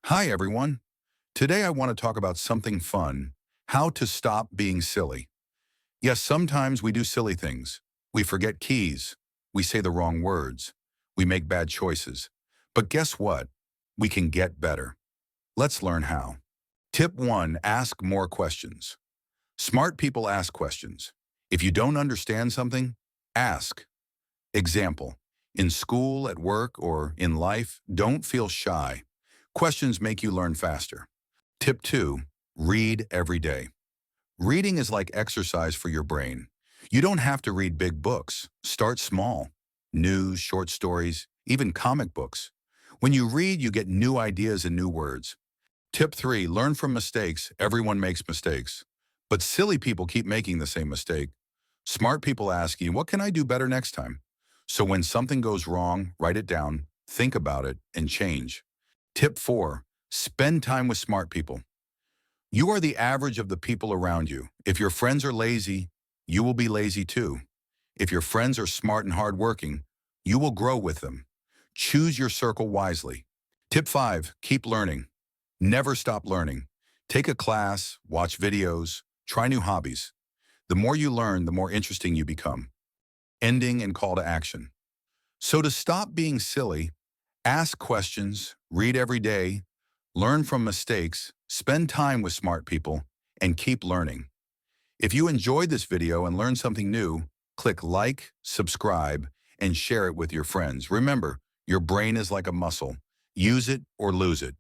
Hi, everyone. Today I want to talk about something fun, how to stop being silly. Yes, sometimes we do silly things. We forget keys. We say the wrong words. We make bad choices. But guess what? We can get better. Let's learn how. Tip 1, ask more questions. Smart people ask questions. If you don't understand something, ask. Example, in school, at work, or in life, don't feel shy. Questions make you learn faster. Tip 2, read every day. Reading is like exercise for your brain. You don't have to read big books. Start small. News, short stories, even comic books. When you read, you get new ideas and new words. Tip 3, learn from mistakes. Everyone makes mistakes. But silly people keep making the same mistake. Smart people ask you, what can I do better next time? So when something goes wrong, write it down, think about it, and change. Tip 4, spend time with smart people. You are the average of the people around you. If your friends are lazy, you will be lazy too. If your friends are smart and hardworking, you will grow with them. Choose your circle wisely. Tip 5, keep learning. Never stop learning. Take a class, watch videos, try new hobbies. The more you learn, the more interesting you become. Ending and call to action. So to stop being silly, ask questions, read every day, learn from mistakes, spend time with smart people, and keep learning. If you enjoyed this video and learned something new, click like, subscribe, and share it with your friends. Remember, your brain is like a muscle. Use it or lose it.